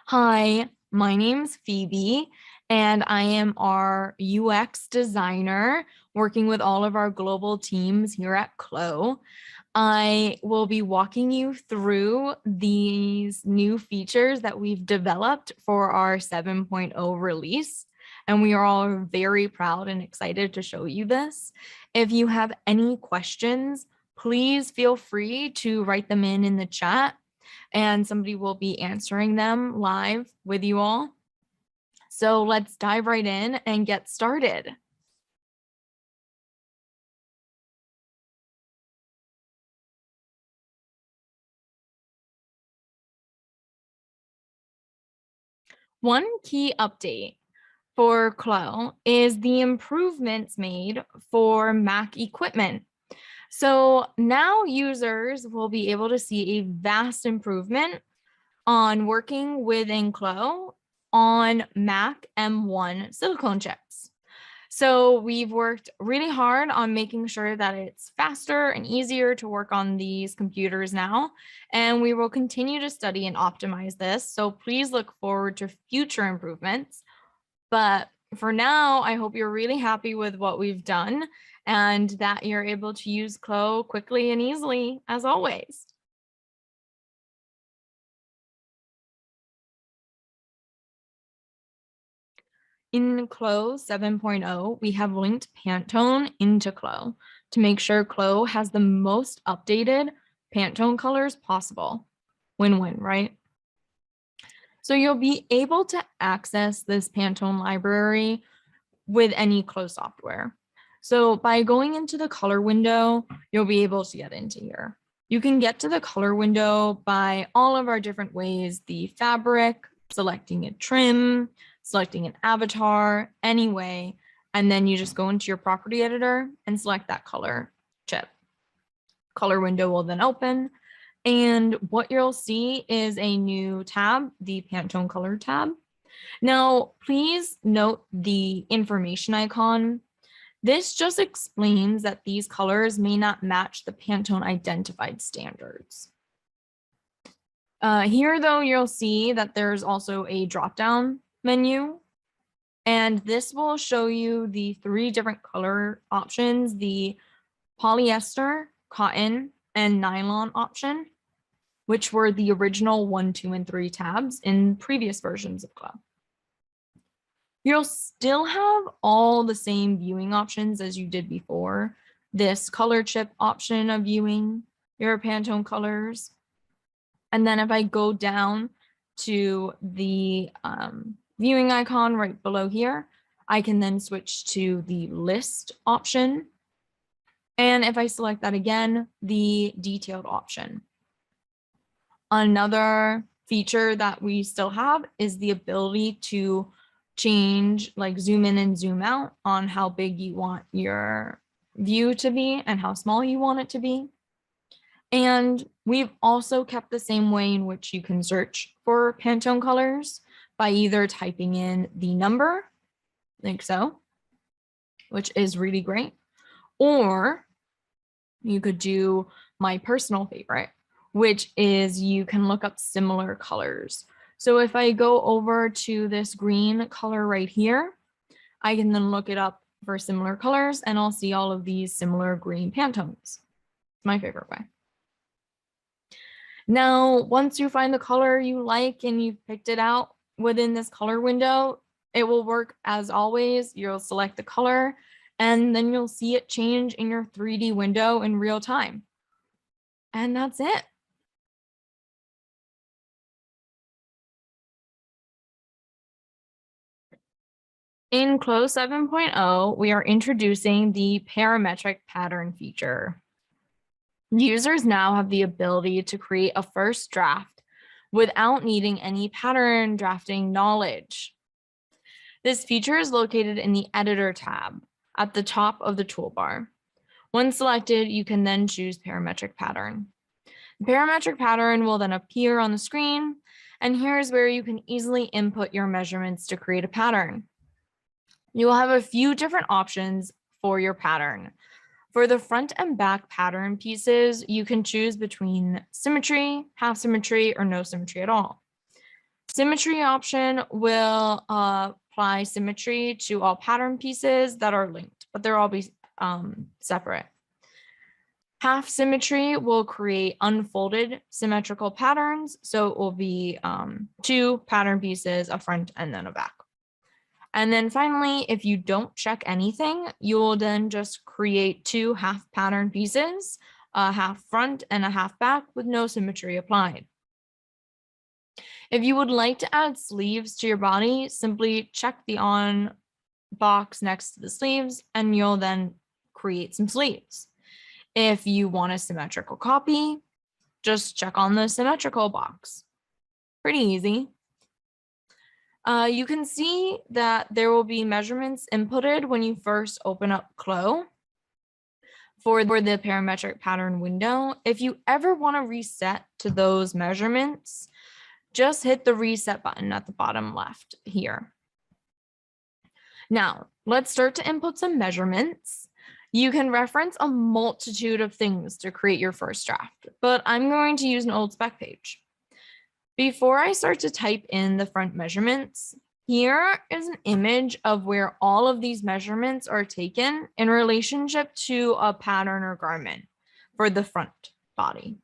Hi, my name's Phoebe, and I am our UX designer working with all of our global teams here at Clo. I will be walking you through these new features that we've developed for our 7.0 release, and we are all very proud and excited to show you this. If you have any questions, please feel free to write them in the chat and somebody will be answering them live with you all. So let's dive right in and get started. One key update for Clo is the improvements made for Mac equipment. So now users will be able to see a vast improvement on working within Clo on Mac M1 silicone chips. So we've worked really hard on making sure that it's faster and easier to work on these computers now, and we will continue to study and optimize this. So please look forward to future improvements. But for now, I hope you're really happy with what we've done and that you're able to use Clo quickly and easily as always. In Clo 7.0, we have linked Pantone into Clo to make sure Clo has the most updated Pantone colors possible. Win-win, right? So you'll be able to access this Pantone library with any Clo software. So by going into the color window, you'll be able to get into here. You can get to the color window by all of our different ways: the fabric, selecting a trim, selecting an avatar, anyway, and then you just go into your property editor and select that color chip. Color window will then open, and what you'll see is a new tab, the Pantone color tab. Now, please note the information icon. This just explains that these colors may not match the Pantone identified standards. Here, though, you'll see that there's also a drop-down menu, and this will show you the 3 different color options: the polyester, cotton, and nylon option, which were the original 1, 2, and 3 tabs in previous versions of Clo. You'll still have all the same viewing options as you did before. This color chip option of viewing your Pantone colors. And then if I go down to the viewing icon right below here, I can then switch to the list option. And if I select that again, the detailed option. Another feature that we still have is the ability to change, like zoom in and zoom out on how big you want your view to be and how small you want it to be. And we've also kept the same way in which you can search for Pantone colors by either typing in the number, like so, which is really great, or you could do my personal favorite, which is you can look up similar colors. So if I go over to this green color right here, I can then look it up for similar colors and I'll see all of these similar green Pantones. My favorite way. Now, once you find the color you like and you've picked it out within this color window, it will work as always. You'll select the color and then you'll see it change in your 3D window in real time. And that's it. In Clo 7.0, we are introducing the parametric pattern feature. Users now have the ability to create a first draft without needing any pattern drafting knowledge. This feature is located in the Editor tab at the top of the toolbar. Once selected, you can then choose parametric pattern. The parametric pattern will then appear on the screen, and here's where you can easily input your measurements to create a pattern. You will have a few different options for your pattern. For the front and back pattern pieces, you can choose between symmetry, half symmetry, or no symmetry at all. Symmetry option will apply symmetry to all pattern pieces that are linked, but they'll all be separate. Half symmetry will create unfolded symmetrical patterns. So it will be 2 pattern pieces, a front and then a back. And then finally, if you don't check anything, you will then just create 2 half pattern pieces, a half front and a half back with no symmetry applied. If you would like to add sleeves to your body, simply check the on box next to the sleeves and you'll then create some sleeves. If you want a symmetrical copy, just check on the symmetrical box. Pretty easy. You can see that there will be measurements inputted when you first open up Clo for the parametric pattern window. If you ever want to reset to those measurements, just hit the reset button at the bottom left here. Now, let's start to input some measurements. You can reference a multitude of things to create your first draft, but I'm going to use an old spec page. Before I start to type in the front measurements, here is an image of where all of these measurements are taken in relationship to a pattern or garment for the front body.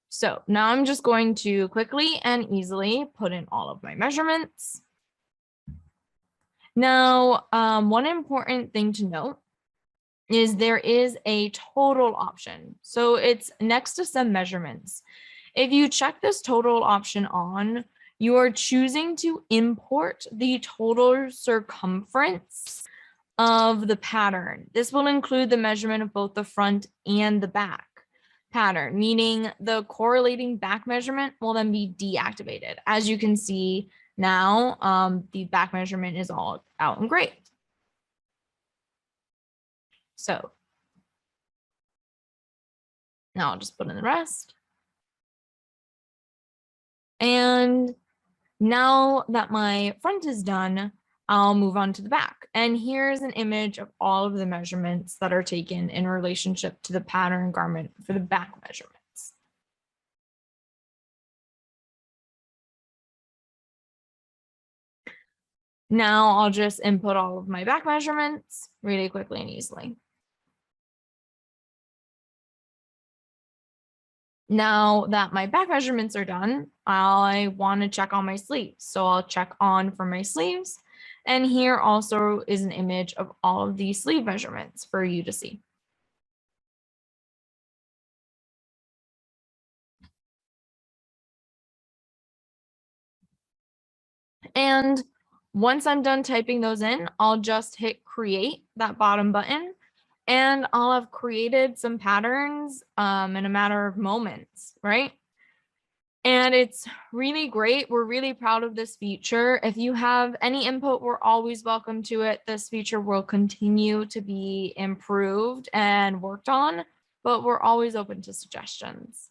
So now I'm just going to quickly and easily put in all of my measurements. Now, one important thing to note is there is a total option. So it's next to some measurements. If you check this total option on, you are choosing to import the total circumference of the pattern. This will include the measurement of both the front and the back pattern, meaning the correlating back measurement will then be deactivated. As you can see now, the back measurement is all out in gray. So now I'll just put in the rest. And now that my front is done, I'll move on to the back. And here's an image of all of the measurements that are taken in relationship to the pattern garment for the back measurements. Now I'll just input all of my back measurements really quickly and easily. Now that my back measurements are done, I want to check on my sleeves. So I'll check on for my sleeves. And here also is an image of all of these sleeve measurements for you to see. And once I'm done typing those in, I'll just hit create, that bottom button, and I'll have created some patterns in a matter of moments, right? And it's really great. We're really proud of this feature. If you have any input, we're always welcome to it. This feature will continue to be improved and worked on, but we're always open to suggestions.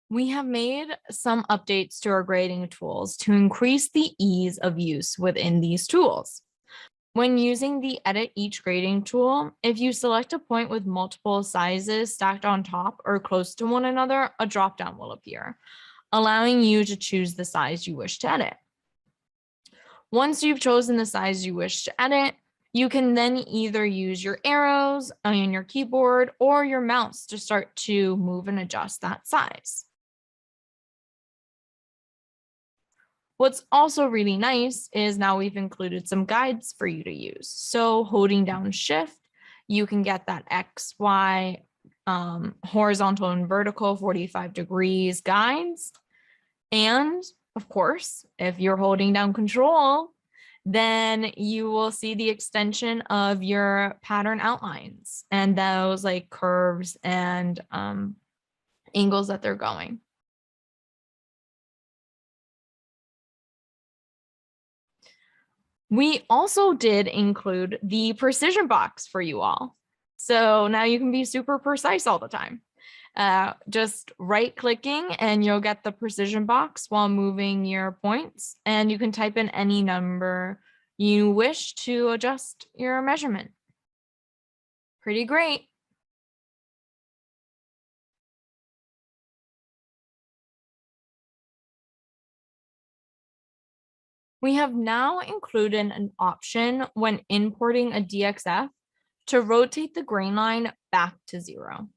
We have made some updates to our grading tools to increase the ease of use within these tools. When using the Edit Each Grading tool, if you select a point with multiple sizes stacked on top or close to one another, a dropdown will appear, allowing you to choose the size you wish to edit. Once you've chosen the size you wish to edit, you can then either use your arrows on your keyboard or your mouse to start to move and adjust that size. What's also really nice is now we've included some guides for you to use. So holding down Shift, you can get that X, Y, horizontal and vertical 45 degrees guides. And of course, if you're holding down Control, then you will see the extension of your pattern outlines and those like curves and angles that they're going. We also did include the precision box for you all. So now you can be super precise all the time. Just right clicking and you'll get the precision box while moving your points, and you can type in any number you wish to adjust your measurement. Pretty great. We have now included an option when importing a DXF to rotate the grain line back to 0.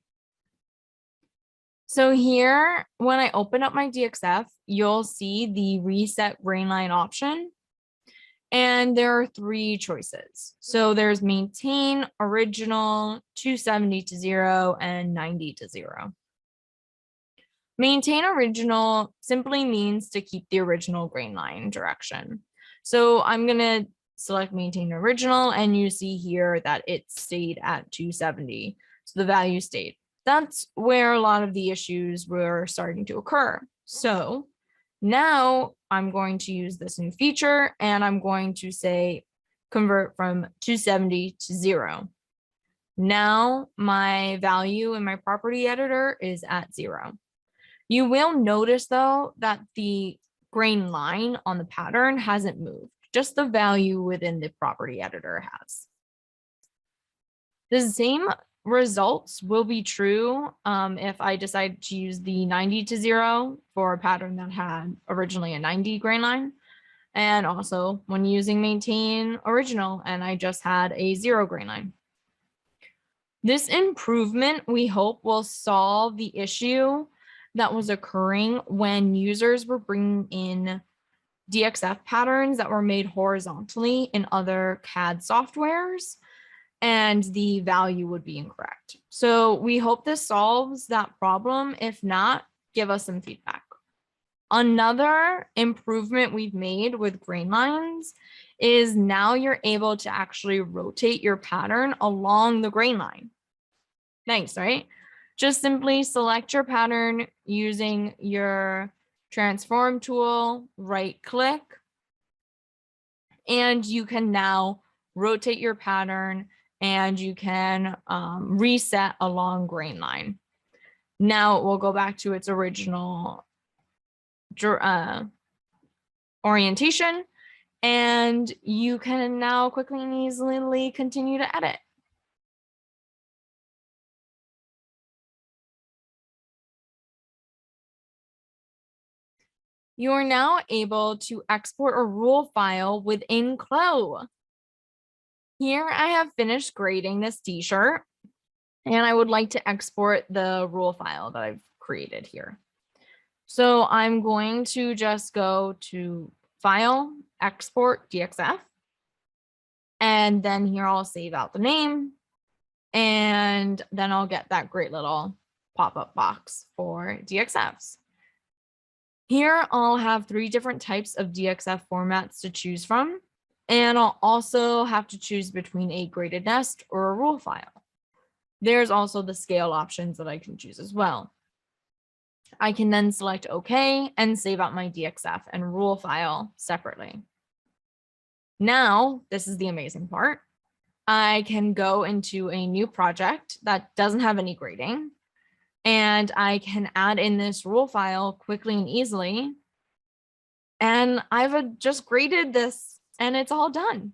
So here, when I open up my DXF, you'll see the reset grain line option. And there are 3 choices. So there's maintain, original, 270 to 0, and 90 to 0. Maintain original simply means to keep the original grain line direction. So I'm going to select maintain original, and you see here that it stayed at 270. So the value stayed. That's where a lot of the issues were starting to occur. So now I'm going to use this new feature, and I'm going to say convert from 270 to 0. Now my value in my property editor is at 0. You will notice though that the grain line on the pattern hasn't moved, just the value within the property editor has. The same results will be true if I decide to use the 90 to 0 for a pattern that had originally a 90 grain line, and also when using maintain original and I just had a 0 grain line. This improvement, we hope, will solve the issue that was occurring when users were bringing in DXF patterns that were made horizontally in other CAD softwares, and the value would be incorrect. So we hope this solves that problem. If not, give us some feedback. Another improvement we've made with grain lines is now you're able to actually rotate your pattern along the grain line. Nice, right? Just simply select your pattern using your transform tool, right click, and you can now rotate your pattern and you can reset along grain line. Now it will go back to its original orientation, and you can now quickly and easily continue to edit. You are now able to export a rule file within CLO. Here I have finished grading this t-shirt, and I would like to export the rule file that I've created here. So I'm going to just go to File, Export DXF, and then here I'll save out the name, and then I'll get that great little pop-up box for DXFs. Here I'll have 3 different types of DXF formats to choose from, and I'll also have to choose between a graded nest or a rule file. There's also the scale options that I can choose as well. I can then select OK and save out my DXF and rule file separately. Now, this is the amazing part. I can go into a new project that doesn't have any grading, and I can add in this rule file quickly and easily. And I've just graded this and it's all done.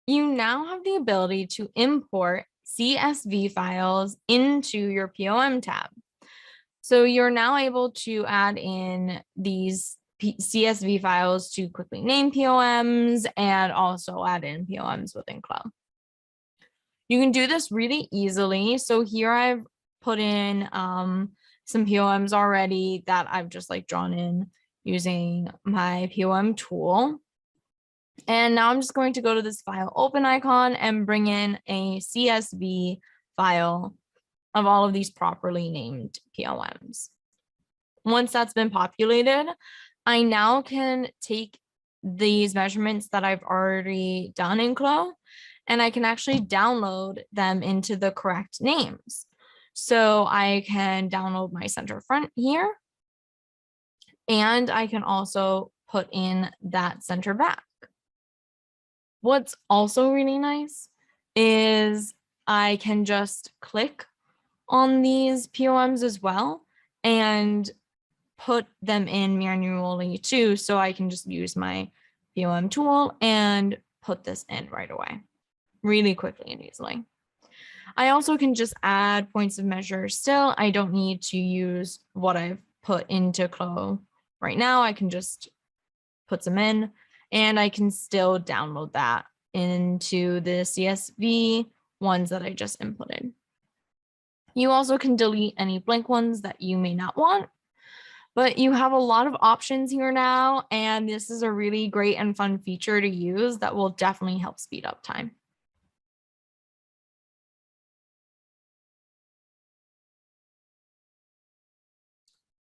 You now have the ability to import CSV files into your POM tab. So you're now able to add in these CSV files to quickly name POMs and also add in POMs within CLO. You can do this really easily. So here I've put in some POMs already that I've just like drawn in using my POM tool. And now I'm just going to go to this file open icon and bring in a CSV file of all of these properly named POMs. Once that's been populated, I now can take these measurements that I've already done in CLO, and I can actually download them into the correct names. So I can download my center front here, and I can also put in that center back. What's also really nice is I can just click on these POMs as well and put them in manually too. So I can just use my POM tool and put this in right away, really quickly and easily. I also can just add points of measure still. I don't need to use what I've put into Clo right now. I can just put some in and I can still download that into the CSV ones that I just inputted. You also can delete any blank ones that you may not want, but you have a lot of options here now, and this is a really great and fun feature to use that will definitely help speed up time.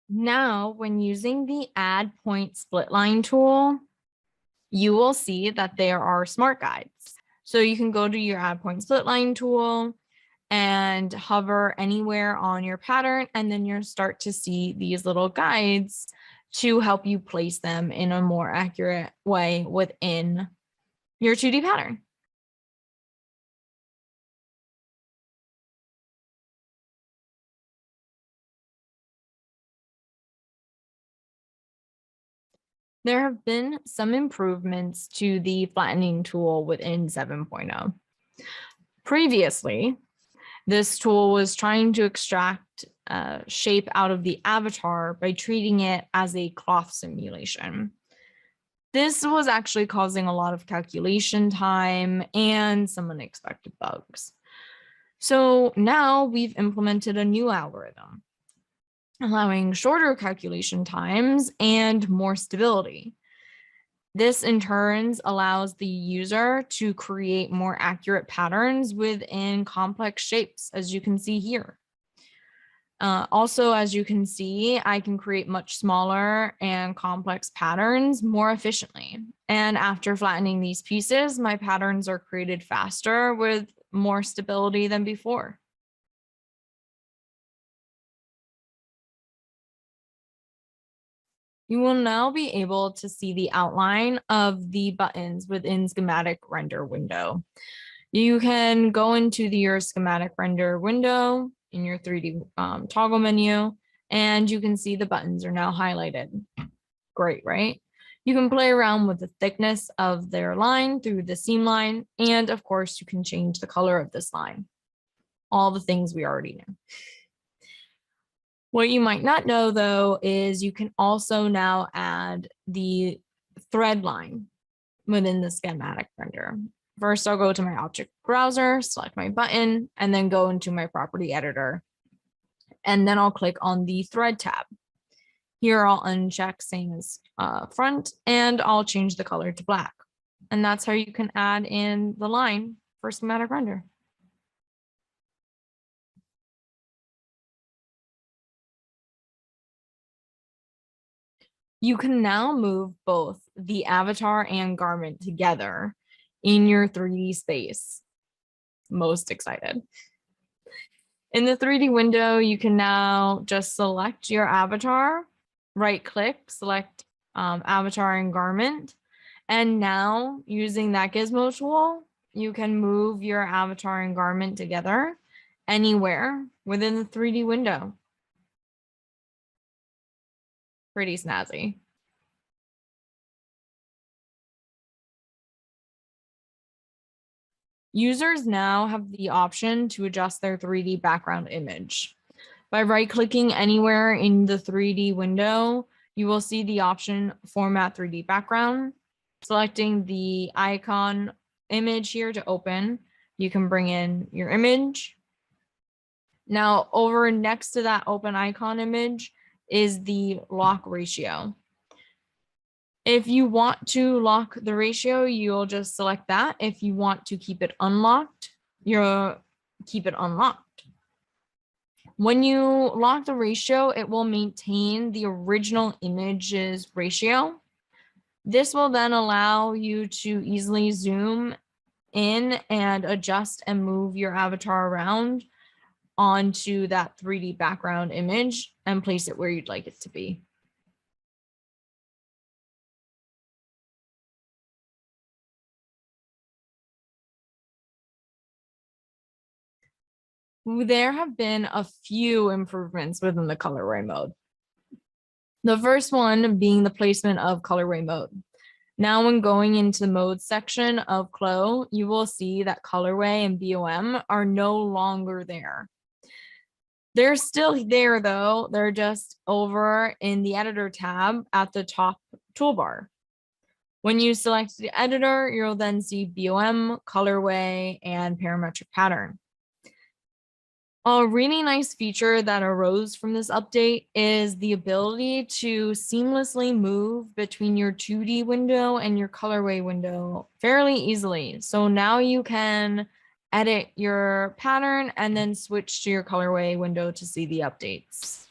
Now, when using the add point split line tool, you will see that there are smart guides. So you can go to your add point split line tool and hover anywhere on your pattern, and then you'll start to see these little guides to help you place them in a more accurate way within your 2D pattern. There have been some improvements to the flattening tool within 7.0. Previously, this tool was trying to extract shape out of the avatar by treating it as a cloth simulation. This was actually causing a lot of calculation time and some unexpected bugs. So now we've implemented a new algorithm, allowing shorter calculation times and more stability. This in turn allows the user to create more accurate patterns within complex shapes, as you can see here. Also, as you can see, I can create much smaller and complex patterns more efficiently. And after flattening these pieces, my patterns are created faster with more stability than before. You will now be able to see the outline of the buttons within schematic render window. You can go into your schematic render window in your 3D toggle menu, and you can see the buttons are now highlighted. Great, right? You can play around with the thickness of their line through the seam line, and of course, you can change the color of this line. All the things we already knew. What you might not know, though, is you can also now add the thread line within the schematic render. First, I'll go to my object browser, select my button, and then go into my property editor. And then I'll click on the thread tab. Here, I'll uncheck same as front, and I'll change the color to black. And that's how you can add in the line for schematic render. You can now move both the avatar and garment together in your 3D space. Most excited. In the 3D window, you can now just select your avatar, right click, select avatar and garment. And now using that gizmo tool, you can move your avatar and garment together anywhere within the 3D window. Pretty snazzy. Users now have the option to adjust their 3D background image. By right-clicking anywhere in the 3D window, you will see the option Format 3D Background. Selecting the icon image here to open, you can bring in your image. Now, over next to that open icon image is the lock ratio. If you want to lock the ratio, you'll just select that. If you want to keep it unlocked, you'll keep it unlocked. When you lock the ratio, it will maintain the original image's ratio. This will then allow you to easily zoom in and adjust and move your avatar around onto that 3D background image and place it where you'd like it to be. there have been a few improvements within the colorway mode. The first one being the placement of colorway mode. Now, when going into the mode section of Clo, you will see that colorway and BOM are no longer there. They're still there though. They're just over in the editor tab at the top toolbar. When you select the editor, you'll then see BOM, colorway, and parametric pattern. A really nice feature that arose from this update is the ability to seamlessly move between your 2D window and your colorway window fairly easily. So now you can edit your pattern and then switch to your colorway window to see the updates.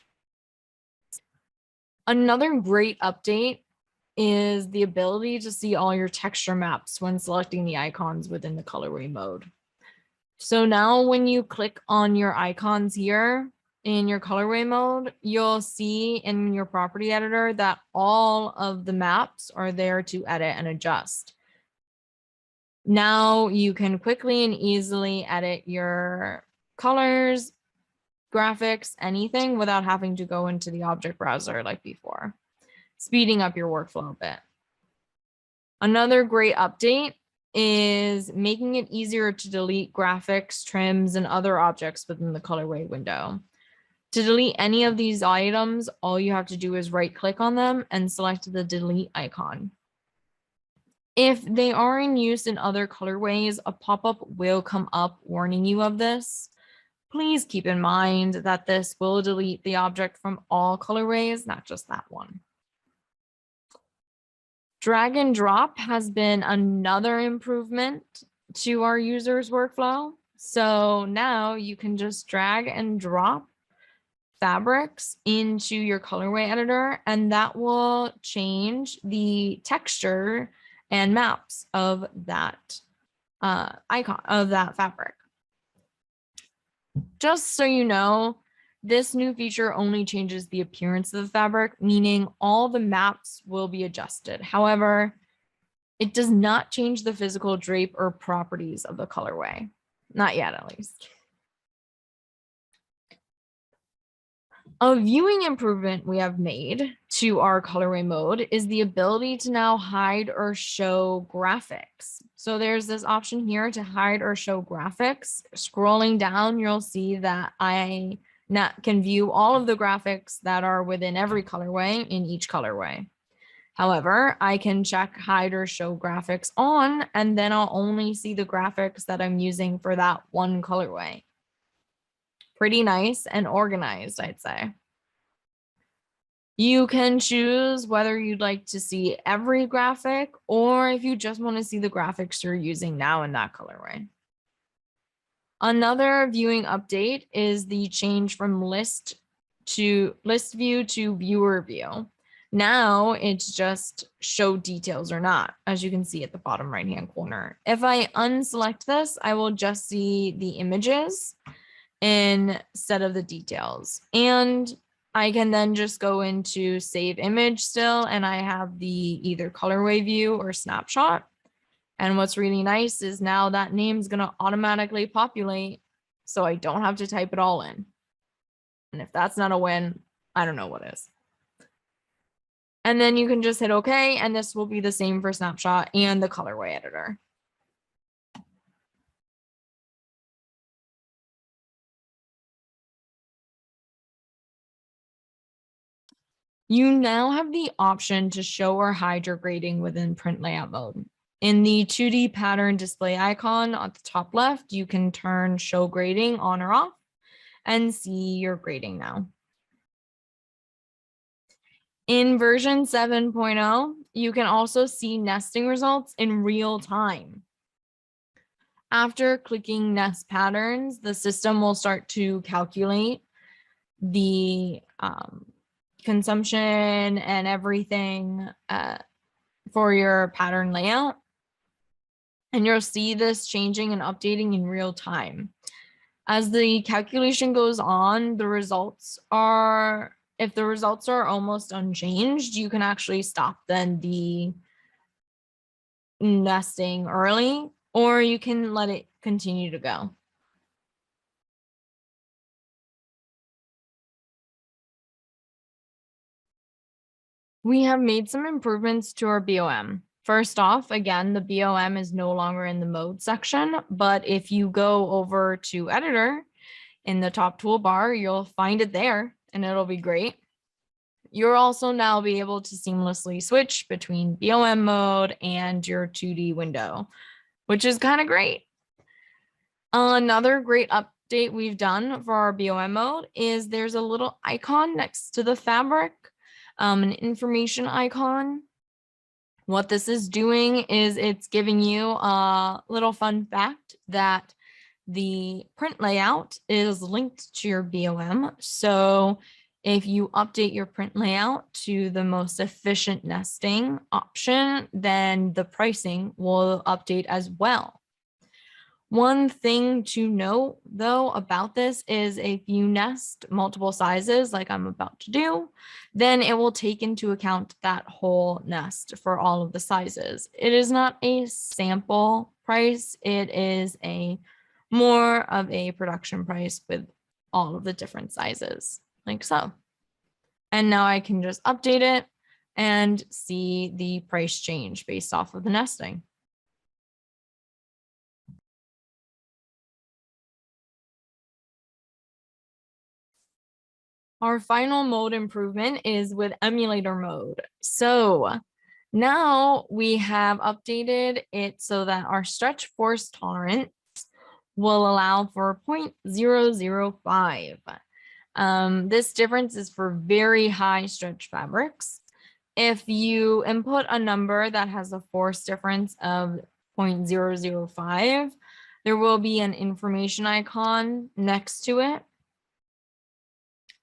Another great update is the ability to see all your texture maps when selecting the icons within the colorway mode. So now when you click on your icons here in your colorway mode, you'll see in your property editor that all of the maps are there to edit and adjust. Now you can quickly and easily edit your colors, graphics, anything without having to go into the object browser like before, speeding up your workflow a bit. Another great update is making it easier to delete graphics, trims, and other objects within the colorway window. To delete any of these items, all you have to do is right-click on them and select the delete icon. If they are in use in other colorways, a pop-up will come up warning you of this. Please keep in mind that this will delete the object from all colorways, not just that one. Drag and drop has been another improvement to our users' workflow. So now you can just drag and drop fabrics into your colorway editor, and that will change the texture and maps of that icon of that fabric. Just so you know, this new feature only changes the appearance of the fabric, meaning all the maps will be adjusted. However, it does not change the physical drape or properties of the colorway. Not yet, at least. A viewing improvement we have made to our colorway mode is the ability to now hide or show graphics. So there's this option here to hide or show graphics. Scrolling down, you'll see that I can view all of the graphics that are within every colorway in each colorway. However, I can check hide or show graphics on, and then I'll only see the graphics that I'm using for that one colorway. Pretty nice and organized, I'd say. You can choose whether you'd like to see every graphic or if you just want to see the graphics you're using now in that colorway. Another viewing update is the change from list view to viewer view. Now it's just show details or not, as you can see at the bottom right-hand corner. If I unselect this, I will just see the images instead of the details. And I can then just go into save image still, and I have the either colorway view or snapshot. And what's really nice is now that name's going to automatically populate, so I don't have to type it all in. And if that's not a win, I don't know what is. And then you can just hit OK, and this will be the same for snapshot and the colorway editor. You now have the option to show or hide your grading within print layout mode. In the 2D pattern display icon at the top left, you can turn show grading on or off and see your grading now. In version 7.0, you can also see nesting results in real time. After clicking nest patterns, the system will start to calculate the consumption and everything for your pattern layout. And you'll see this changing and updating in real time. As the calculation goes on, the results are, if the results are almost unchanged, you can actually stop then the nesting early, or you can let it continue to go. We have made some improvements to our BOM. First off, again, the BOM is no longer in the mode section, but if you go over to editor in the top toolbar, you'll find it there and it'll be great. You'll also now be able to seamlessly switch between BOM mode and your 2D window, which is kind of great. Another great update we've done for our BOM mode is there's a little icon next to the fabric, an information icon. What this is doing is it's giving you a little fun fact that the print layout is linked to your BOM. So if you update your print layout to the most efficient nesting option, then the pricing will update as well. One thing to note, though, about this is if you nest multiple sizes like I'm about to do, then it will take into account that whole nest for all of the sizes. It is not a sample price. It is more of a production price with all of the different sizes, like so. And now I can just update it and see the price change based off of the nesting. Our final mode improvement is with emulator mode. So now we have updated it so that our stretch force tolerance will allow for 0.005. This difference is for very high stretch fabrics. If you input a number that has a force difference of 0.005, there will be an information icon next to it.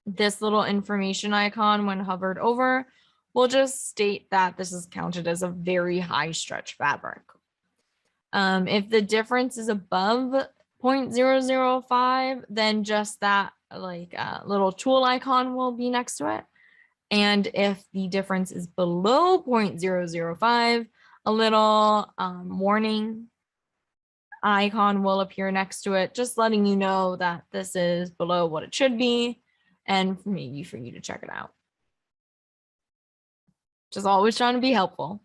This little information icon, when hovered over, will just state that this is counted as a very high stretch fabric. If the difference is above 0.005, then just that little tool icon will be next to it. And if the difference is below 0.005, a little warning icon will appear next to it, just letting you know that this is below what it should be, and maybe for you to check it out. Just always trying to be helpful.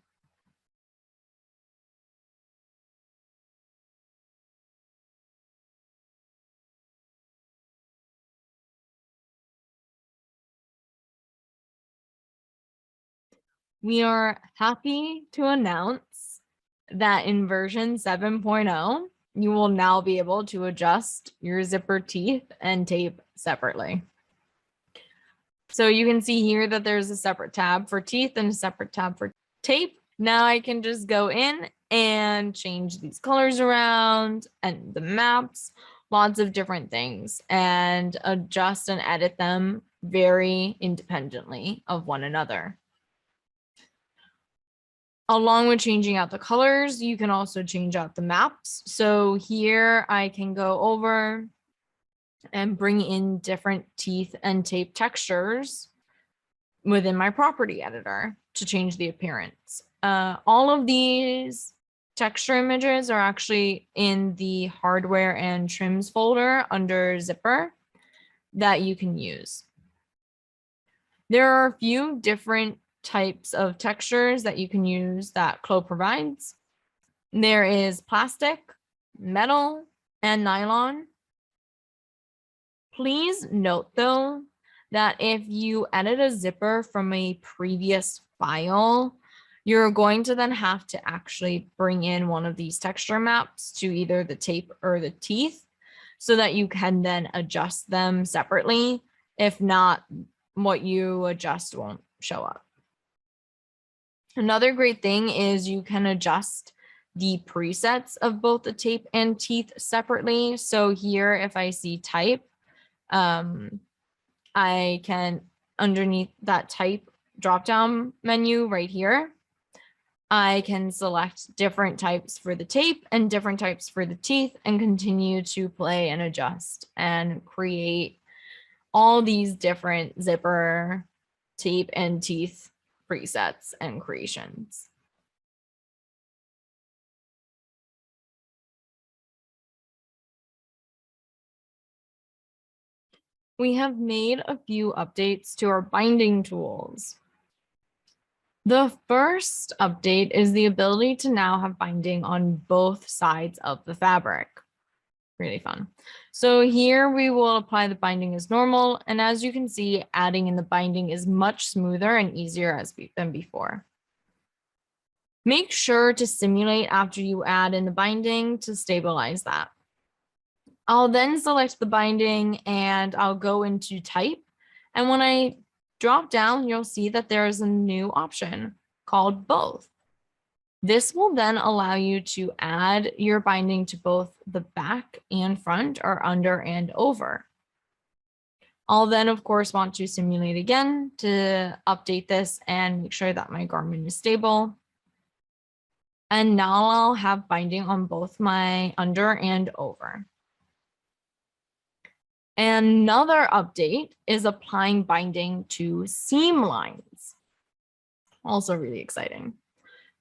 We are happy to announce that in version 7.0, you will now be able to adjust your zipper teeth and tape separately. So you can see here that there's a separate tab for teeth and a separate tab for tape. Now I can just go in and change these colors around and the maps, lots of different things, and adjust and edit them very independently of one another. Along with changing out the colors, you can also change out the maps. So here I can go over and bring in different teeth and tape textures within my property editor to change the appearance. All of these texture images are actually in the hardware and trims folder under zipper that you can use. There are a few different types of textures that you can use that Clo provides. There is plastic, metal, and nylon. Please note though that if you edit a zipper from a previous file, you're going to then have to actually bring in one of these texture maps to either the tape or the teeth so that you can then adjust them separately. If not, what you adjust won't show up. Another great thing is you can adjust the presets of both the tape and teeth separately. So here, if I see type, I can, underneath that type drop-down menu right here, I can select different types for the tape and different types for the teeth and continue to play and adjust and create all these different zipper, tape, and teeth presets and creations. We have made a few updates to our binding tools. The first update is the ability to now have binding on both sides of the fabric. Really fun. So here we will apply the binding as normal, and as you can see, adding in the binding is much smoother and easier than before. Make sure to simulate after you add in the binding to stabilize that. I'll then select the binding and I'll go into type, and when I drop down, you'll see that there is a new option called both. This will then allow you to add your binding to both the back and front, or under and over. I'll then, of course, want to simulate again to update this and make sure that my garment is stable. And now I'll have binding on both my under and over. Another update is applying binding to seam lines. Also really exciting.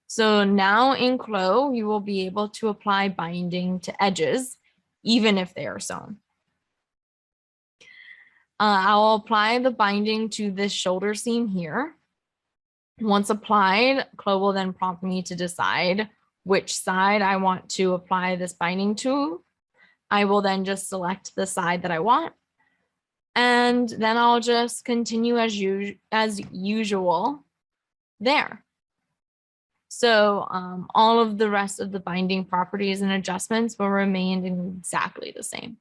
So now in Clo, you will be able to apply binding to edges, even if they are sewn. I'll apply the binding to this shoulder seam here. Once applied, Clo will then prompt me to decide which side I want to apply this binding to. I will then just select the side that I want, and then I'll just continue as usual there. So all of the rest of the binding properties and adjustments will remain exactly the same.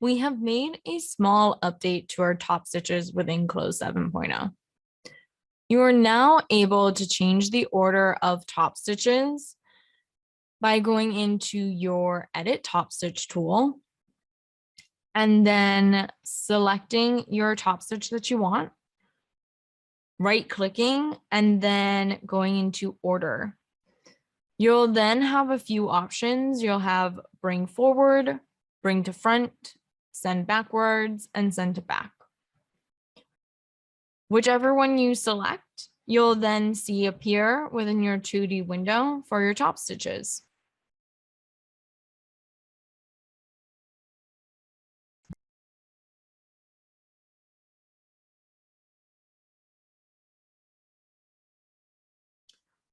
We have made a small update to our top stitches within Clo 7.0. You are now able to change the order of top stitches by going into your Edit Top Stitch tool and then selecting your top stitch that you want, right-clicking, and then going into Order. You'll then have a few options. You'll have Bring Forward, Bring to Front, Send Backwards, and Send to Back. Whichever one you select, you'll then see appear within your 2D window for your top stitches.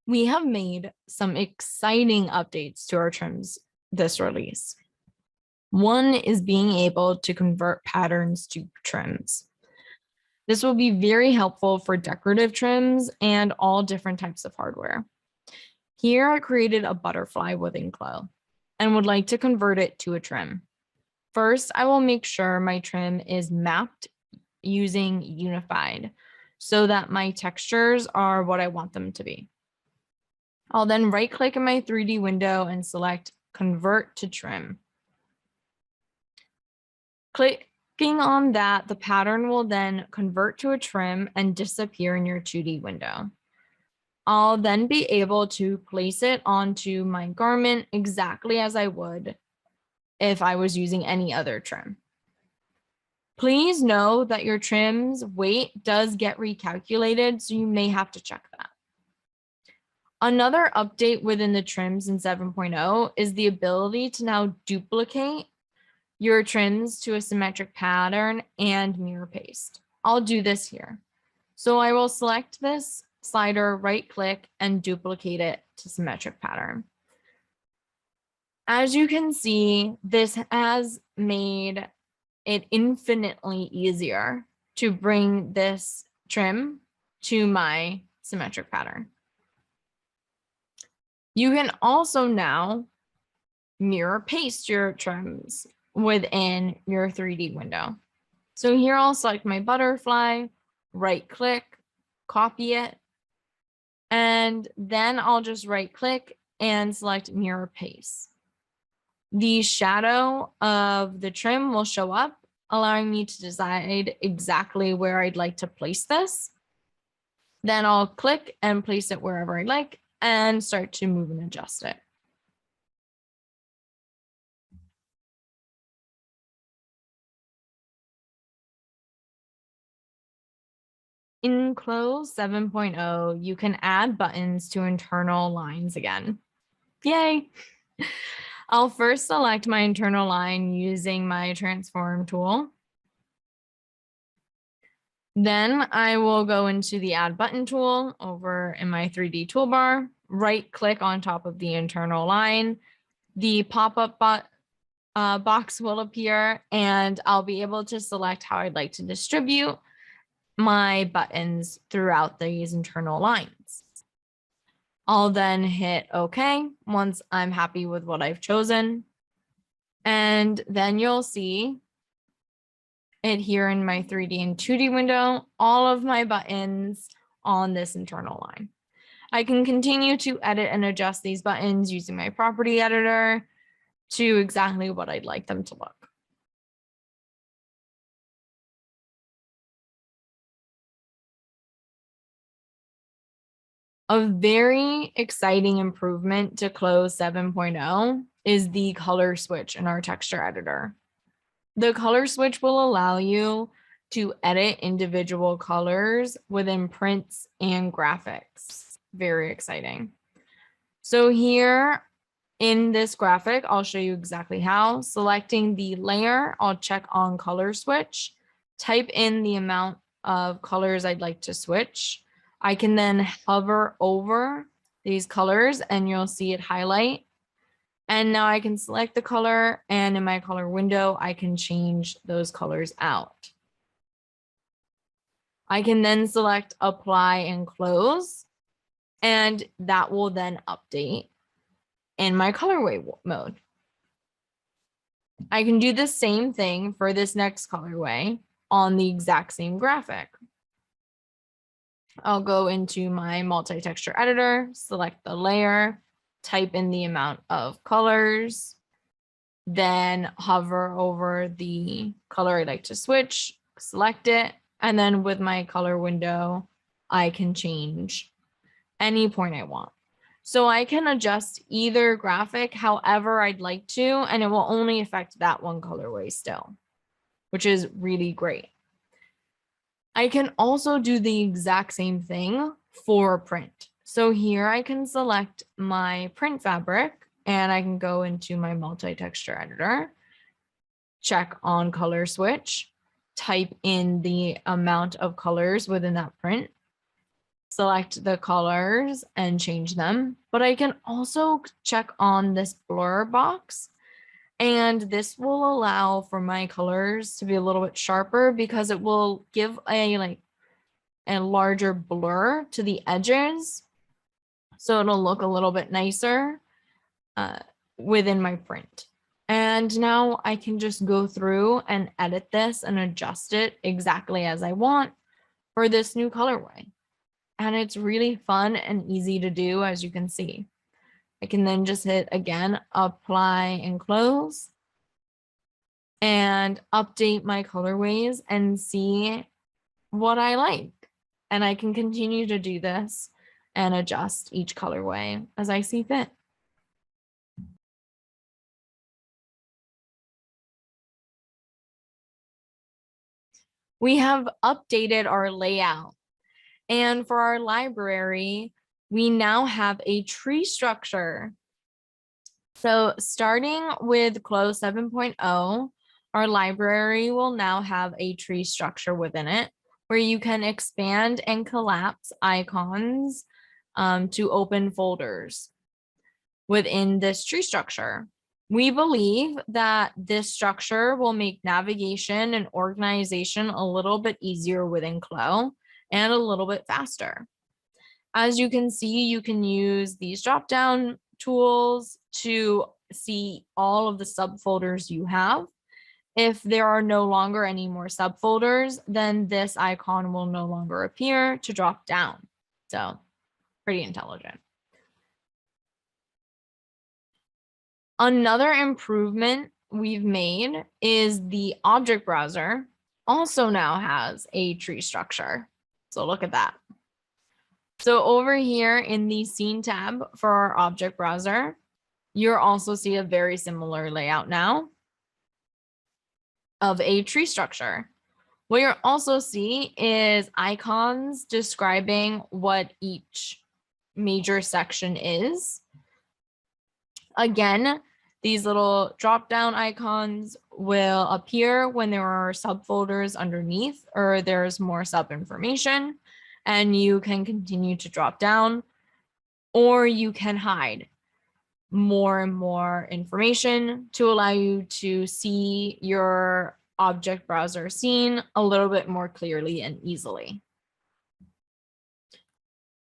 We have made some exciting updates to our trims this release. One is being able to convert patterns to trims. This will be very helpful for decorative trims and all different types of hardware. Here I created a butterfly within Clo and would like to convert it to a trim. First, I will make sure my trim is mapped using Unified so that my textures are what I want them to be. I'll then right-click in my 3D window and select Convert to Trim. Clicking on that, the pattern will then convert to a trim and disappear in your 2D window. I'll then be able to place it onto my garment exactly as I would if I was using any other trim. Please know that your trim's weight does get recalculated, so you may have to check that. Another update within the trims in 7.0 is the ability to now duplicate your trims to a symmetric pattern and mirror paste. I'll do this here. So I will select this slider, right click, and duplicate it to symmetric pattern. As you can see, this has made it infinitely easier to bring this trim to my symmetric pattern. You can also now mirror paste your trims within your 3D window. So here I'll select my butterfly, right click, copy it, and then I'll just right click and select mirror paste. The shadow of the trim will show up, allowing me to decide exactly where I'd like to place this. Then I'll click and place it wherever I like and start to move and adjust it. In Clo 7.0, you can add buttons to internal lines again. Yay! I'll first select my internal line using my transform tool. Then I will go into the add button tool over in my 3D toolbar, right click on top of the internal line. The pop-up box will appear and I'll be able to select how I'd like to distribute my buttons throughout these internal lines. I'll then hit OK once I'm happy with what I've chosen. And then you'll see it here in my 3D and 2D window, all of my buttons on this internal line. I can continue to edit and adjust these buttons using my property editor to exactly what I'd like them to look. A very exciting improvement to Close 7.0 is the color switch in our texture editor. The color switch will allow you to edit individual colors within prints and graphics. Very exciting. So here in this graphic, I'll show you exactly how. Selecting the layer, I'll check on color switch, type in the amount of colors I'd like to switch. I can then hover over these colors and you'll see it highlight. And now I can select the color, and in my color window, I can change those colors out. I can then select apply and close, and that will then update in my colorway mode. I can do the same thing for this next colorway on the exact same graphic. I'll go into my multi-texture editor, select the layer, type in the amount of colors, then hover over the color I'd like to switch, select it, and then with my color window, I can change any point I want. So I can adjust either graphic however I'd like to, and it will only affect that one colorway still, which is really great. I can also do the exact same thing for print. So here I can select my print fabric and I can go into my multi-texture editor, check on color switch, type in the amount of colors within that print, select the colors and change them. But I can also check on this blur box, and this will allow for my colors to be a little bit sharper because it will give a larger blur to the edges. So it'll look a little bit nicer within my print. And now I can just go through and edit this and adjust it exactly as I want for this new colorway. And it's really fun and easy to do, as you can see. I can then just hit again, apply and close, and update my colorways and see what I like. And I can continue to do this and adjust each colorway as I see fit. We have updated our layout. And for our library, we now have a tree structure. So starting with Close 7.0, our library will now have a tree structure within it, where you can expand and collapse icons to open folders within this tree structure. We believe that this structure will make navigation and organization a little bit easier within Clo and a little bit faster. As you can see, you can use these drop-down tools to see all of the subfolders you have. If there are no longer any more subfolders, then this icon will no longer appear to drop down. So pretty intelligent. Another improvement we've made is the object browser also now has a tree structure. So look at that. So over here in the scene tab for our object browser, you'll also see a very similar layout now of a tree structure. What you'll also see is icons describing what each major section is. Again, These little drop-down icons will appear when there are subfolders underneath or there's more sub-information, and you can continue to drop down, or you can hide more and more information to allow you to see your object browser scene a little bit more clearly and easily.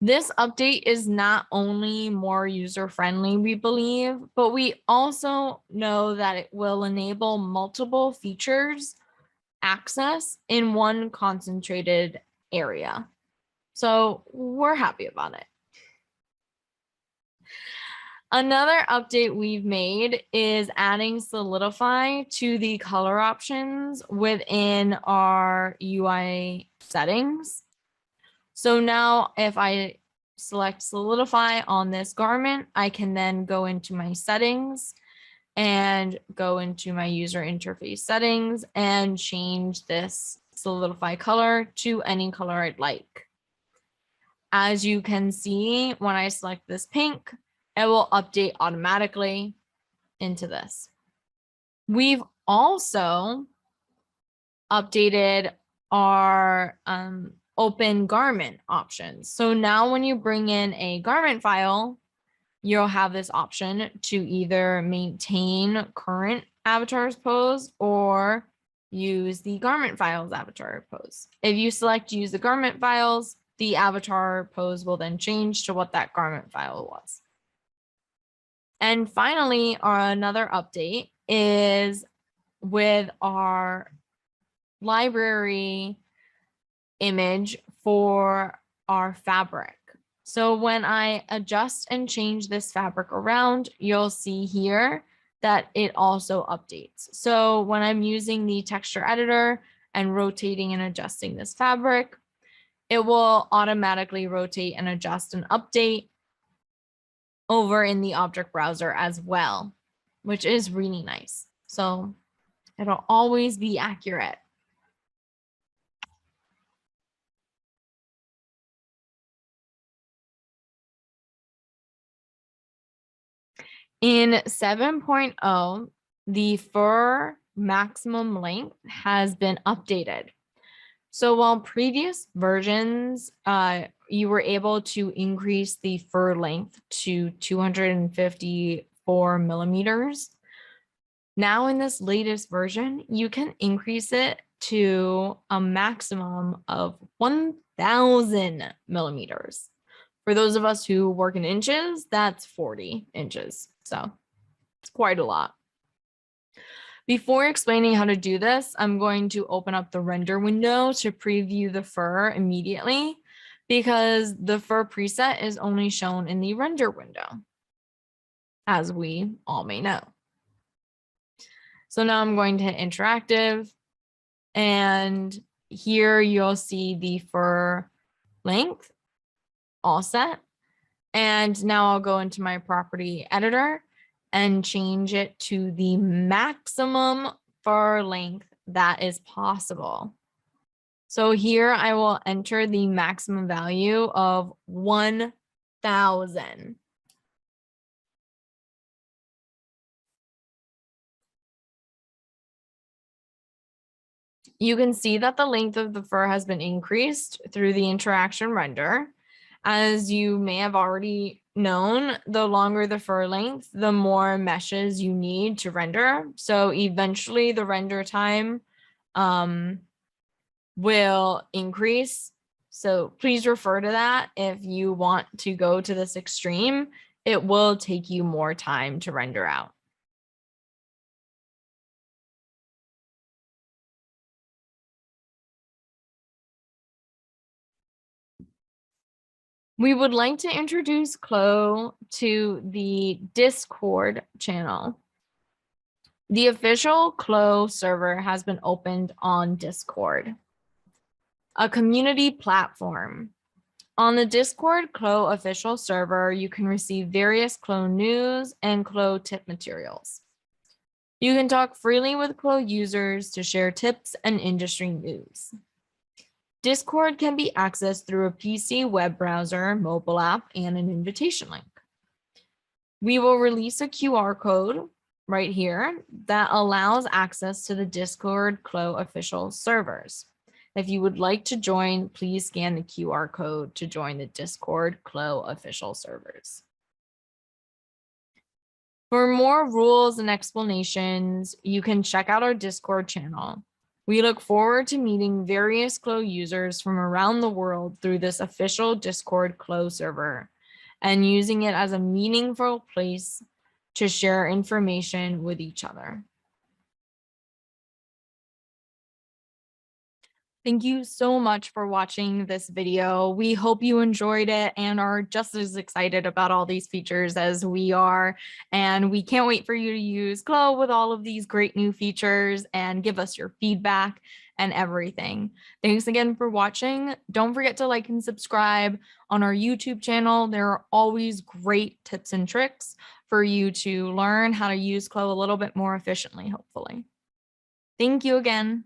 This update is not only more user-friendly, we believe, but we also know that it will enable multiple features access in one concentrated area. So we're happy about it. Another update we've made is adding Solidify to the color options within our UI settings. So now if I select Solidify on this garment, I can then go into my settings and go into my user interface settings and change this Solidify color to any color I'd like. As you can see, when I select this pink, it will update automatically into this. We've also updated our open garment options. So now when you bring in a garment file, you'll have this option to either maintain current avatar's pose or use the garment files avatar pose. If you select use the garment files, the avatar pose will then change to what that garment file was. And finally, another update is with our library image for our fabric. So when I adjust and change this fabric around, you'll see here that it also updates. So when I'm using the texture editor and rotating and adjusting this fabric, it will automatically rotate and adjust and update over in the object browser as well, which is really nice. So it'll always be accurate. In 7.0, the fur maximum length has been updated. So while previous versions, you were able to increase the fur length to 254 millimeters, now in this latest version, you can increase it to a maximum of 1,000 millimeters. For those of us who work in inches, that's 40 inches. So it's quite a lot. Before explaining how to do this, I'm going to open up the render window to preview the fur immediately because the fur preset is only shown in the render window, as we all may know. So now I'm going to hit interactive, and here you'll see the fur length all set. And now I'll go into my property editor and change it to the maximum fur length that is possible. So here I will enter the maximum value of 1,000. You can see that the length of the fur has been increased through the interaction render. As you may have already known, the longer the fur length, the more meshes you need to render. So eventually the render time will increase. So please refer to that if you want to go to this extreme. It will take you more time to render out. We would like to introduce Chloe to the Discord channel. The official Chloe server has been opened on Discord, a community platform. On the Discord Chloe official server, you can receive various Chloe news and Chloe tip materials. You can talk freely with Chloe users to share tips and industry news. Discord can be accessed through a PC web browser, mobile app, and an invitation link. We will release a QR code right here that allows access to the Discord Clo official servers. If you would like to join, please scan the QR code to join the Discord Clo official servers. For more rules and explanations, you can check out our Discord channel. We look forward to meeting various Clo users from around the world through this official Discord Clo server and using it as a meaningful place to share information with each other. Thank you so much for watching this video. We hope you enjoyed it and are just as excited about all these features as we are. And we can't wait for you to use Clo with all of these great new features and give us your feedback and everything. Thanks again for watching. Don't forget to like and subscribe on our YouTube channel. There are always great tips and tricks for you to learn how to use Clo a little bit more efficiently, hopefully. Thank you again.